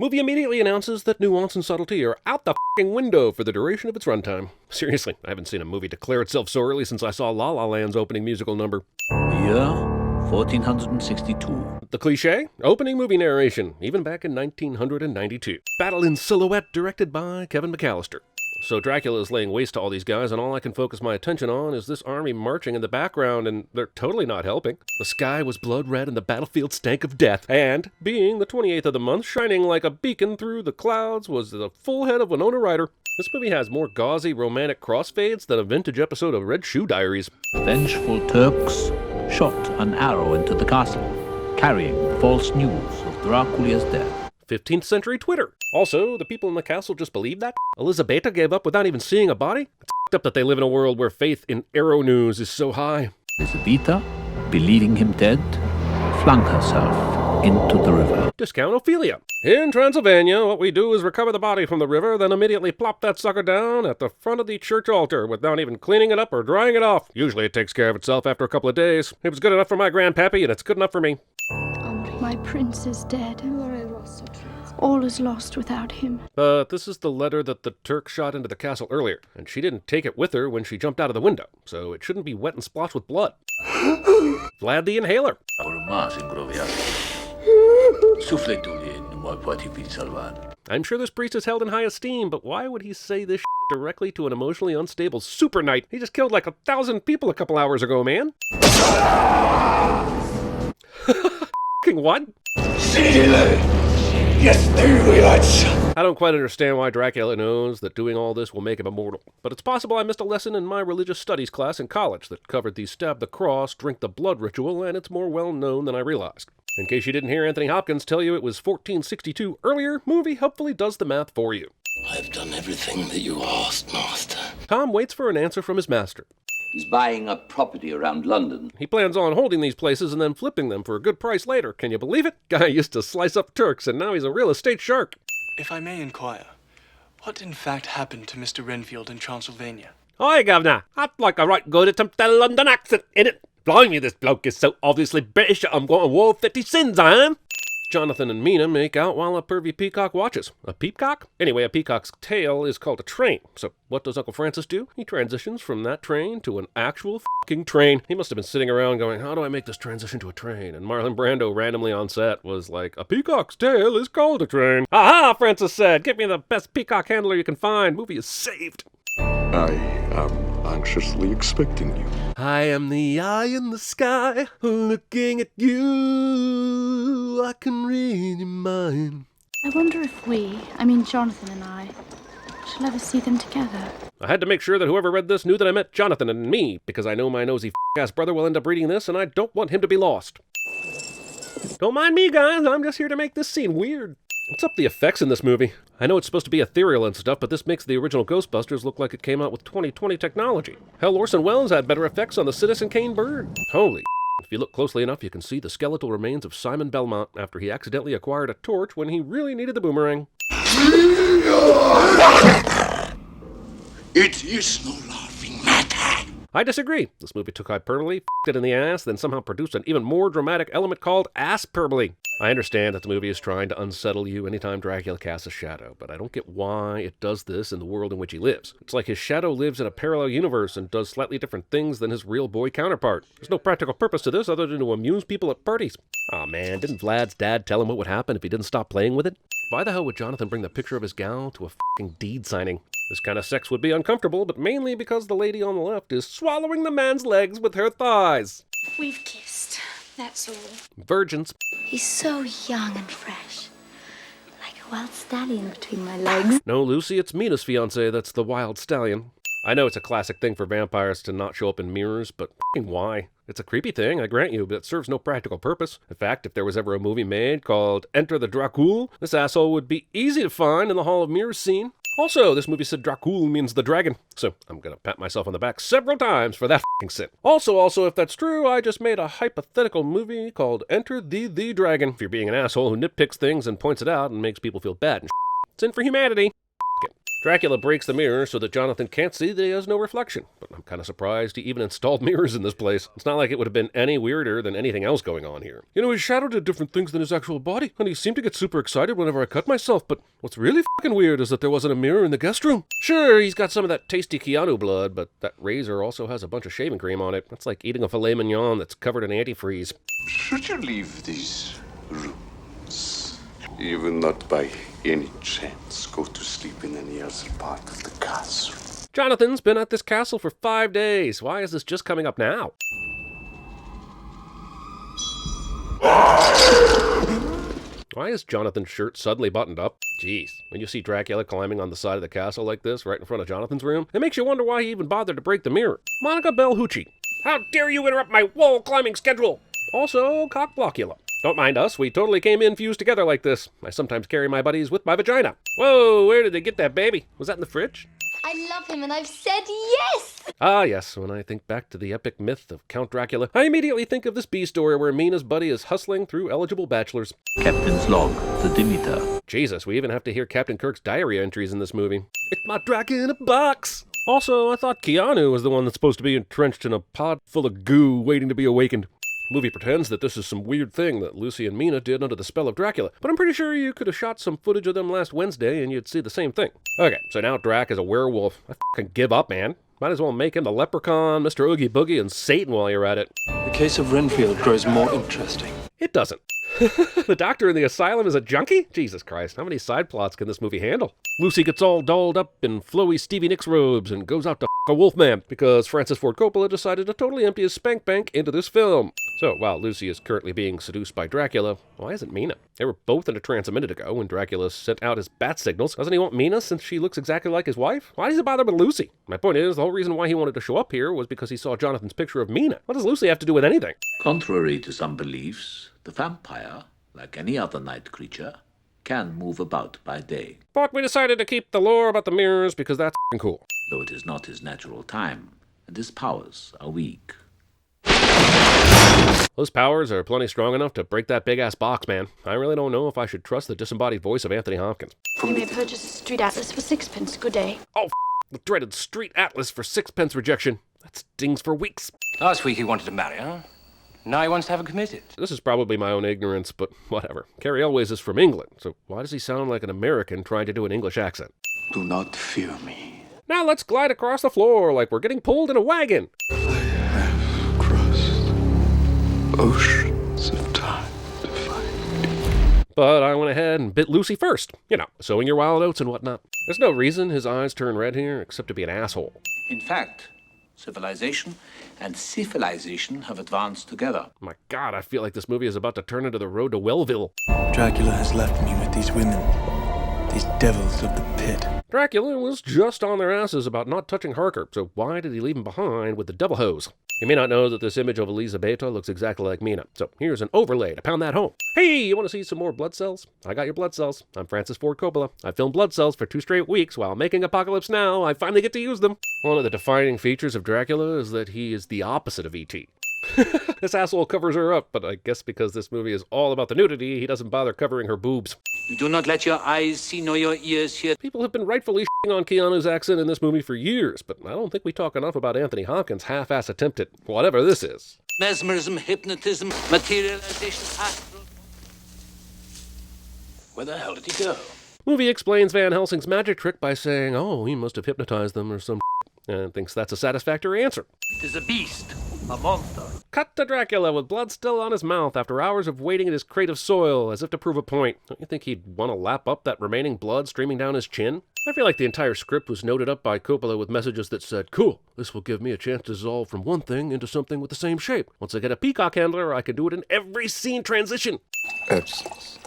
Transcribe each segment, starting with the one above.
Movie immediately announces that nuance and subtlety are out the f***ing window for the duration of its runtime. Seriously, I haven't seen a movie declare itself so early since I saw La La Land's opening musical number. Year 1462. The cliché? Opening movie narration, even back in 1992. Battle in Silhouette, directed by Kevin McAllister. So Dracula is laying waste to all these guys, and all I can focus my attention on is this army marching in the background, and they're totally not helping. The sky was blood red and the battlefield stank of death, and, being the 28th of the month, shining like a beacon through the clouds was the full head of Winona Ryder. This movie has more gauzy, romantic crossfades than a vintage episode of Red Shoe Diaries. Vengeful Turks shot an arrow into the castle, carrying false news of Dracula's death. 15th century Twitter. Also, the people in the castle just believe that? Elizabeta gave up without even seeing a body? It's f***ed up that they live in a world where faith in arrow news is so high. Elizabeta, believing him dead, flung herself into the river. Discount Ophelia. In Transylvania, what we do is recover the body from the river, then immediately plop that sucker down at the front of the church altar without even cleaning it up or drying it off. Usually it takes care of itself after a couple of days. It was good enough for my grandpappy, and it's good enough for me. My prince is dead. All is lost without him. But this is the letter that the Turk shot into the castle earlier, and she didn't take it with her when she jumped out of the window, so it shouldn't be wet and splotched with blood. Vlad the Inhaler. I'm sure this priest is held in high esteem, but why would he say this directly to an emotionally unstable super knight? He just killed like 1,000 people a couple hours ago, man. What? I don't quite understand why Dracula knows that doing all this will make him immortal, but it's possible I missed a lesson in my religious studies class in college that covered the stab the cross, drink the blood ritual, and it's more well known than I realized. In case you didn't hear Anthony Hopkins tell you it was 1462 earlier, movie helpfully does the math for you. I've done everything that you asked, Master. Tom waits for an answer from his master. He's buying up property around London. He plans on holding these places and then flipping them for a good price later. Can you believe it? Guy used to slice up Turks, and now he's a real estate shark. If I may inquire, what in fact happened to Mr. Renfield in Transylvania? Hi, Governor. I'd like a right good attempt at a London accent in it. Blimey, this bloke is so obviously British I'm going to war 50 sins, I am. Jonathan and Mina make out while a pervy peacock watches. A peacock? Anyway, a peacock's tail is called a train. So what does Uncle Francis do? He transitions from that train to an actual f***ing train. He must have been sitting around going, how do I make this transition to a train? And Marlon Brando randomly on set was like, a peacock's tail is called a train. Aha, Francis said. Get me the best peacock handler you can find. Movie is saved. I am anxiously expecting you. I am the eye in the sky, looking at you. I can read your mind. I wonder if Jonathan and I, shall ever see them together. I had to make sure that whoever read this knew that I meant Jonathan and me, because I know my nosy f***ass brother will end up reading this, and I don't want him to be lost. Don't mind me, guys. I'm just here to make this scene weird. What's up with the effects in this movie? I know it's supposed to be ethereal and stuff, but this makes the original Ghostbusters look like it came out with 2020 technology. Hell, Orson Welles had better effects on the Citizen Kane bird. Holy If you look closely enough, you can see the skeletal remains of Simon Belmont after he accidentally acquired a torch when he really needed the boomerang. It is no laughing matter. I disagree. This movie took hyperbole, f***ed it in the ass, then somehow produced an even more dramatic element called ass-perbole. I understand that the movie is trying to unsettle you anytime Dracula casts a shadow, but I don't get why it does this in the world in which he lives. It's like his shadow lives in a parallel universe and does slightly different things than his real boy counterpart. There's no practical purpose to this other than to amuse people at parties. Aw man, didn't Vlad's dad tell him what would happen if he didn't stop playing with it? Why the hell would Jonathan bring the picture of his gal to a f***ing deed signing? This kind of sex would be uncomfortable, but mainly because the lady on the left is swallowing the man's legs with her thighs. We've kissed, that's all. Virgins. He's so young and fresh. Like a wild stallion between my legs. No, Lucy, it's Mina's fiancé that's the wild stallion. I know it's a classic thing for vampires to not show up in mirrors, but f***ing why? It's a creepy thing, I grant you, but it serves no practical purpose. In fact, if there was ever a movie made called Enter the Dracula, this asshole would be easy to find in the Hall of Mirrors scene. Also, this movie said Dracula means the dragon, so I'm gonna pat myself on the back several times for that f***ing sin. Also, if that's true, I just made a hypothetical movie called Enter the Dragon. If you're being an asshole who nitpicks things and points it out and makes people feel bad and it's in for humanity. Dracula breaks the mirror so that Jonathan can't see that he has no reflection. But I'm kind of surprised he even installed mirrors in this place. It's not like it would have been any weirder than anything else going on here. You know, his shadow did different things than his actual body, and he seemed to get super excited whenever I cut myself, but what's really fucking weird is that there wasn't a mirror in the guest room. Sure, he's got some of that tasty Keanu blood, but that razor also has a bunch of shaving cream on it. That's like eating a filet mignon that's covered in antifreeze. Should you leave these rooms? You will not by any chance go to sleep in any other part of the castle. Jonathan's been at this castle for 5 days. Why is this just coming up now? Why is Jonathan's shirt suddenly buttoned up? Jeez, when you see Dracula climbing on the side of the castle like this, right in front of Jonathan's room, it makes you wonder why he even bothered to break the mirror. Monica Bellucci. How dare you interrupt my wall climbing schedule? Also, Cockblockula. Don't mind us, we totally came in fused together like this. I sometimes carry my buddies with my vagina. Whoa, where did they get that baby? Was that in the fridge? I love him and I've said yes! Ah, yes, when I think back to the epic myth of Count Dracula, I immediately think of this B story where Mina's buddy is hustling through eligible bachelors. Captain's log, the Demeter. Jesus, we even have to hear Captain Kirk's diary entries in this movie. It's my Drac in a box! Also, I thought Keanu was the one that's supposed to be entrenched in a pod full of goo waiting to be awakened. The movie pretends that this is some weird thing that Lucy and Mina did under the spell of Dracula, but I'm pretty sure you could have shot some footage of them last Wednesday and you'd see the same thing. Okay, so now Drac is a werewolf. I fucking give up, man. Might as well make him the Leprechaun, Mr. Oogie Boogie, and Satan while you're at it. The case of Renfield grows more interesting. It doesn't. The doctor in the asylum is a junkie? Jesus Christ, how many side plots can this movie handle? Lucy gets all dolled up in flowy Stevie Nicks robes and goes out to a wolfman because Francis Ford Coppola decided to totally empty his spank bank into this film. So, while Lucy is currently being seduced by Dracula, why isn't Mina? They were both in a trance a minute ago when Dracula sent out his bat signals. Doesn't he want Mina since she looks exactly like his wife? Why does he bother with Lucy? My point is, the whole reason why he wanted to show up here was because he saw Jonathan's picture of Mina. What does Lucy have to do with anything? Contrary to some beliefs, the vampire, like any other night creature, can move about by day, But we decided to keep the lore about the mirrors because that's f***ing cool. though it is not his natural time, and his powers are weak. Those powers are plenty strong enough to break that big-ass box, man. I really don't know if I should trust the disembodied voice of Anthony Hopkins. You may purchase a street atlas for 6 pence. Good day. Oh, the dreaded street atlas for 6 pence rejection. That stings for weeks. Last week he wanted to marry her. Now he wants to have her committed. This is probably my own ignorance, but whatever. Cary Elwes is from England, so why does he sound like an American trying to do an English accent? Do not fear me. Now let's glide across the floor like we're getting pulled in a wagon. I have crossed oceans of time to find you. But I went ahead and bit Lucy first. You know, sowing your wild oats and whatnot. There's no reason his eyes turn red here except to be an asshole. In fact, civilization and civilization have advanced together. My God, I feel like this movie is about to turn into the road to Wellville. Dracula has left me with these women, these devils of the pit. Dracula was just on their asses about not touching Harker, so why did he leave him behind with the devil hose? You may not know that this image of Elisabetta looks exactly like Mina, so here's an overlay to pound that home. Hey, you want to see some more blood cells? I got your blood cells. I'm Francis Ford Coppola. I filmed blood cells for 2 straight weeks while making Apocalypse Now. I finally get to use them. One of the defining features of Dracula is that he is the opposite of E.T. This asshole covers her up, but I guess because this movie is all about the nudity, he doesn't bother covering her boobs. You do not let your eyes see nor your ears hear. People have been rightfully shitting on Keanu's accent in this movie for years, but I don't think we talk enough about Anthony Hopkins' half-ass attempt at whatever this is. Mesmerism, hypnotism, materialization, astral. Where the hell did he go? Movie explains Van Helsing's magic trick by saying, oh, he must have hypnotized them or some and thinks that's a satisfactory answer. It is a beast, a monster. Cut to Dracula with blood still on his mouth after hours of waiting in his crate of soil as if to prove a point. Don't you think he'd want to lap up that remaining blood streaming down his chin? I feel like the entire script was noted up by Coppola with messages that said, cool, this will give me a chance to dissolve from one thing into something with the same shape. Once I get a peacock handler, I can do it in every scene transition. Absence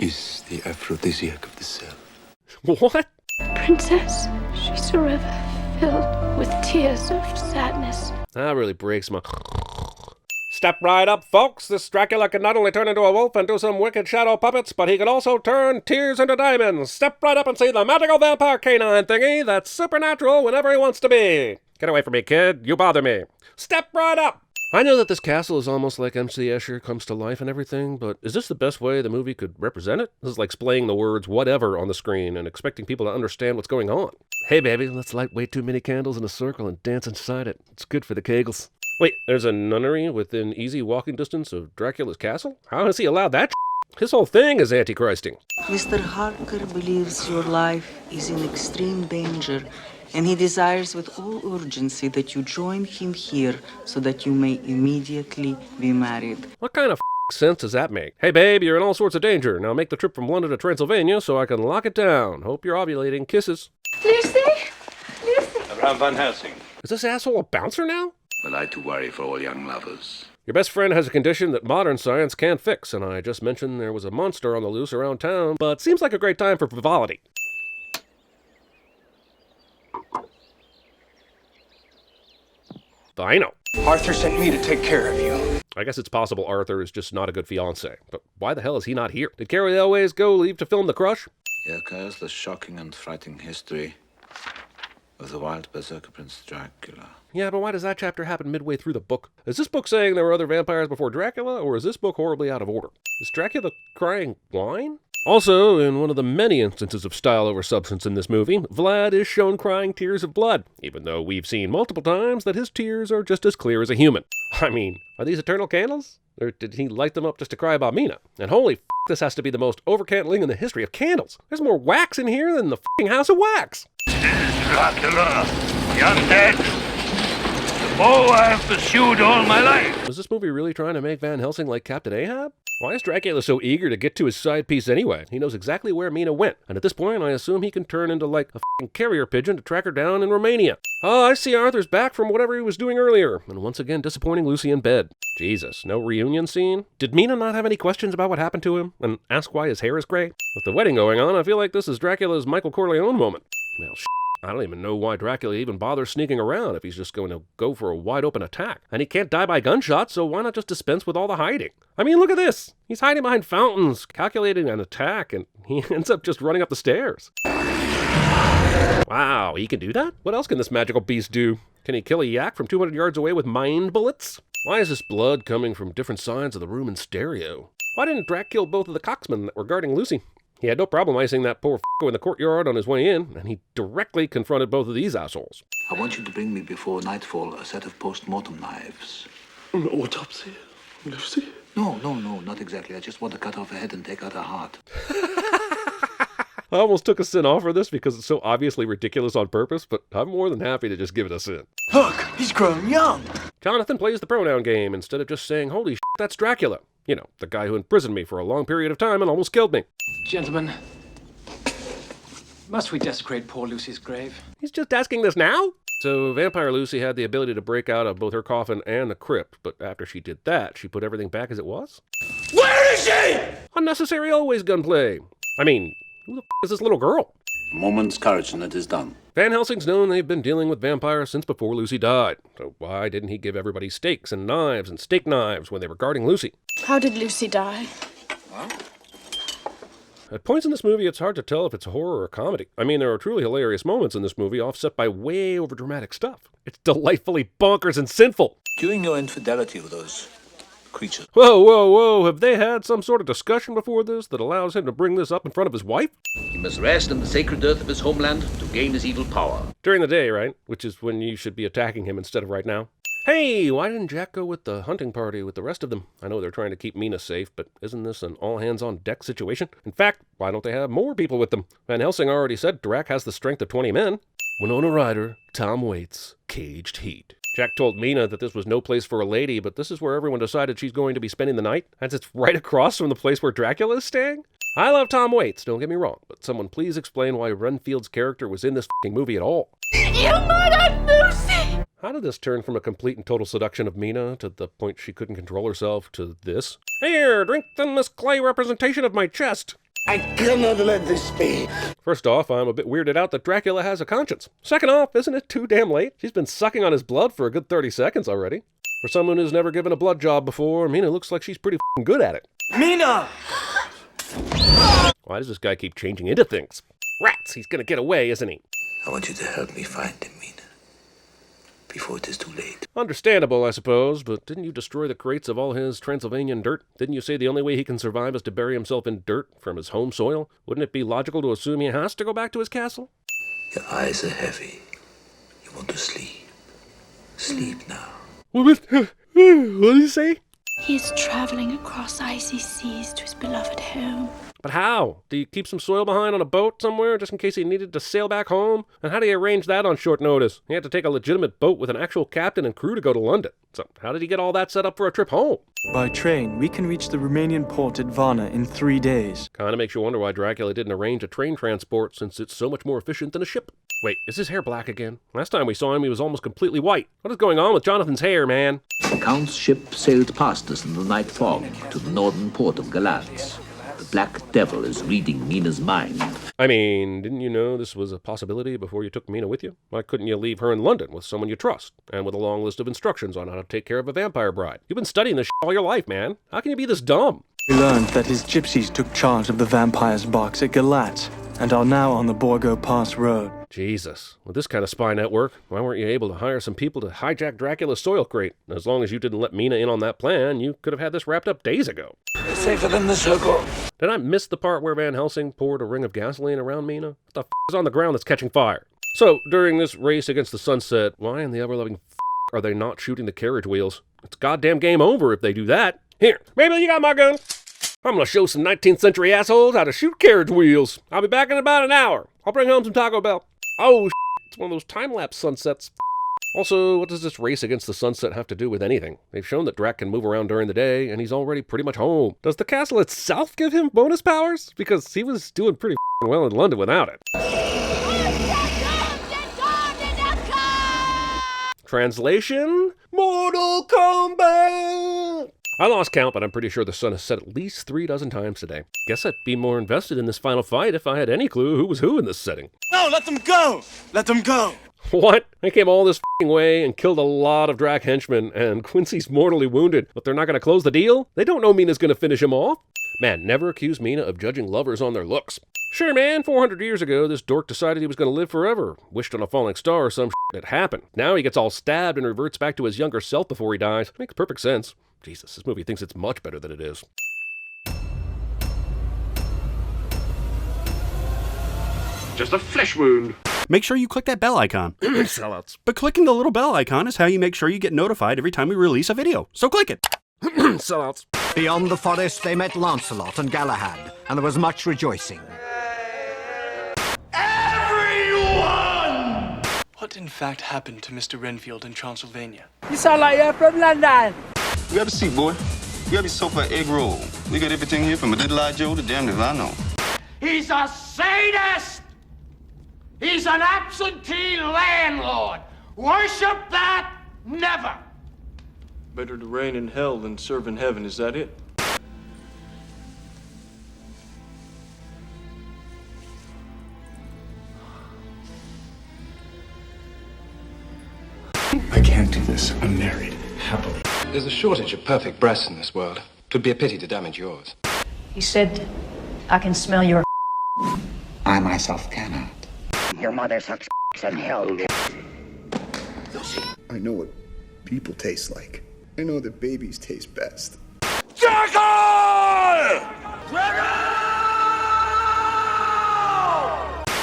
is the aphrodisiac of the self. What? Princess, she's forever filled with tears of sadness. That really breaks my... Step right up, folks. This Dracula can not only turn into a wolf and do some wicked shadow puppets, but he can also turn tears into diamonds. Step right up and see the magical vampire canine thingy that's supernatural whenever he wants to be. Get away from me, kid. You bother me. Step right up. I know that this castle is almost like MC Escher comes to life and everything, but is this the best way the movie could represent it? This is like splaying the words whatever on the screen and expecting people to understand what's going on. Hey baby, let's light way too many candles in a circle and dance inside it. It's good for the kegels. Wait, there's a nunnery within easy walking distance of Dracula's castle? How has he allowed that? His whole thing is anti-Christing. Mr. Harker believes your life is in extreme danger, and he desires with all urgency that you join him here so that you may immediately be married. What kind of sense does that make? Hey babe, you're in all sorts of danger. Now make the trip from London to Transylvania so I can lock it down. Hope you're ovulating. Kisses. Lucy? Lucy? Abraham van Helsing. Is this asshole a bouncer now? Well, I to worry for all young lovers. Your best friend has a condition that modern science can't fix, and I just mentioned there was a monster on the loose around town, but seems like a great time for frivolity. I know. Arthur sent me to take care of you. I guess it's possible Arthur is just not a good fiancé, but why the hell is he not here? Did Carrie Elways go leave to film The Crush? Here occurs the shocking and frightening history of the wild berserker Prince Dracula. Yeah, but why does that chapter happen midway through the book? Is this book saying there were other vampires before Dracula, or is this book horribly out of order? Is Dracula crying wine? Also, in one of the many instances of style over substance in this movie, Vlad is shown crying tears of blood, even though we've seen multiple times that his tears are just as clear as a human. I mean, are these eternal candles? Or did he light them up just to cry about Mina? And holy f***, this has to be the most overcandling in the history of candles. There's more wax in here than the f***ing House of Wax. This is Dracula, the undead. The foe I have pursued all my life. Was this movie really trying to make Van Helsing like Captain Ahab? Why is Dracula so eager to get to his side piece anyway? He knows exactly where Mina went, and at this point I assume he can turn into like a f***ing carrier pigeon to track her down in Romania. Oh, I see Arthur's back from whatever he was doing earlier, and once again disappointing Lucy in bed. Jesus, no reunion scene? Did Mina not have any questions about what happened to him, and ask why his hair is gray? With the wedding going on, I feel like this is Dracula's Michael Corleone moment. Well, I don't even know why Dracula even bothers sneaking around if he's just going to go for a wide-open attack. And he can't die by gunshot, so why not just dispense with all the hiding? I mean, look at this. He's hiding behind fountains, calculating an attack, and he ends up just running up the stairs. Wow, he can do that? What else can this magical beast do? Can he kill a yak from 200 yards away with mind bullets? Why is this blood coming from different sides of the room in stereo? Why didn't Drac kill both of the coxmen that were guarding Lucy? He had no problem icing that poor f***o in the courtyard on his way in, and he directly confronted both of these assholes. I want you to bring me before nightfall a set of post-mortem knives. An autopsy, Lucy? No, not exactly. I just want to cut off her head and take out her heart. I almost took a sin off for this because it's so obviously ridiculous on purpose, but I'm more than happy to just give it a sin. Look, he's grown young. Jonathan plays the pronoun game instead of just saying, holy shit, that's Dracula. You know, the guy who imprisoned me for a long period of time and almost killed me. Gentlemen, must we desecrate poor Lucy's grave? He's just asking this now? So Vampire Lucy had the ability to break out of both her coffin and the crypt, but after she did that, she put everything back as it was? Where is she? Unnecessary always gunplay. I mean, who the f*** is this little girl? A moment's courage and it is done. Van Helsing's known they've been dealing with vampires since before Lucy died. So why didn't he give everybody stakes and knives and steak knives when they were guarding Lucy? How did Lucy die? At points in this movie, it's hard to tell if it's a horror or a comedy. I mean, there are truly hilarious moments in this movie offset by way overdramatic stuff. It's delightfully bonkers and sinful. During your infidelity with those creatures. Whoa. Have they had some sort of discussion before this that allows him to bring this up in front of his wife? He must rest in the sacred earth of his homeland to gain his evil power. During the day, right? Which is when you should be attacking him instead of right now. Hey, why didn't Jack go with the hunting party with the rest of them? I know they're trying to keep Mina safe, but isn't this an all-hands-on-deck situation? In fact, why don't they have more people with them? Van Helsing already said Drac has the strength of 20 men. Winona Ryder, Tom Waits, Caged Heat. Jack told Mina that this was no place for a lady, but this is where everyone decided she's going to be spending the night, as it's right across from the place where Dracula is staying? I love Tom Waits, don't get me wrong, but someone please explain why Renfield's character was in this f***ing movie at all. You murdered Lucy! How did this turn from a complete and total seduction of Mina to the point she couldn't control herself to this? Here, drink then this clay representation of my chest. I cannot let this be. First off, I'm a bit weirded out that Dracula has a conscience. Second off, isn't it too damn late? She's been sucking on his blood for a good 30 seconds already. For someone who's never given a blood job before, Mina looks like she's pretty f***ing good at it. Mina! Why does this guy keep changing into things? Rats, he's gonna get away, isn't he? I want you to help me find him, Mina. before it is too late. Understandable, I suppose, but didn't you destroy the crates of all his Transylvanian dirt? Didn't you say the only way he can survive is to bury himself in dirt from his home soil? Wouldn't it be logical to assume he has to go back to his castle? Your eyes are heavy. You want to sleep. Sleep now. What did he say? He is traveling across icy seas to his beloved home. But how? Do you keep some soil behind on a boat somewhere just in case he needed to sail back home? And how do you arrange that on short notice? He had to take a legitimate boat with an actual captain and crew to go to London. So how did he get all that set up for a trip home? By train, we can reach the Romanian port at Varna in 3 days. Kinda makes you wonder why Dracula didn't arrange a train transport since it's so much more efficient than a ship. Wait, is his hair black again? Last time we saw him, he was almost completely white. What is going on with Jonathan's hair, man? The Count's ship sailed past us in the night fog to the northern port of Galatz. The Black Devil is reading Mina's mind. I mean, didn't you know this was a possibility before you took Mina with you? Why couldn't you leave her in London with someone you trust, and with a long list of instructions on how to take care of a vampire bride? You've been studying this all your life, man. How can you be this dumb? We learned that his gypsies took charge of the vampire's box at Galatz, and are now on the Borgo Pass Road. Jesus. With this kind of spy network, why weren't you able to hire some people to hijack Dracula's soil crate? As long as you didn't let Mina in on that plan, you could have had this wrapped up days ago. Safer than the circle. Did I miss the part where Van Helsing poured a ring of gasoline around Mina? What the is on the ground that's catching fire? So, during this race against the sunset, why in the ever-loving are they not shooting the carriage wheels? It's goddamn game over if they do that. Here, maybe you got my gun. I'm gonna show some 19th century assholes how to shoot carriage wheels. I'll be back in about an hour. I'll bring home some Taco Bell. Oh, it's one of those time-lapse sunsets. Also, what does this race against the sunset have to do with anything? They've shown that Drac can move around during the day, and he's already pretty much home. Does the castle itself give him bonus powers? Because he was doing pretty well in London without it. Translation? Mortal Kombat! I lost count, but I'm pretty sure the sun has set at least 3 dozen times today. Guess I'd be more invested in this final fight if I had any clue who was who in this setting. No, let them go! Let them go! What? They came all this way and killed a lot of Drac henchmen, and Quincy's mortally wounded, but they're not going to close the deal? They don't know Mina's going to finish him off? Man, never accuse Mina of judging lovers on their looks. Sure, man, 400 years ago, this dork decided he was going to live forever. Wished on a falling star or some that happened. Now he gets all stabbed and reverts back to his younger self before he dies. Makes perfect sense. Jesus, this movie thinks it's much better than it is. Just a flesh wound. Make sure you click that bell icon. Sellouts. But clicking the little bell icon is how you make sure you get notified every time we release a video. So click it. Sellouts. Beyond the forest, they met Lancelot and Galahad, and there was much rejoicing. Everyone! What in fact happened to Mr. Renfield in Transylvania? You sound like you're from London. You have a seat, boy. You have yourself an egg roll. We got everything here from a little eye Joe to damn if I know. He's a sadist! He's an absentee landlord! Worship that? Never! Better to reign in hell than serve in heaven, is that it? I can't do this. I'm married. Happily. There's a shortage of perfect breasts in this world. It would be a pity to damage yours. He said, I can smell your I myself cannot. Your mother sucks in hell. Lucy. I know what people taste like. I know that babies taste best. Dragon! Dragon!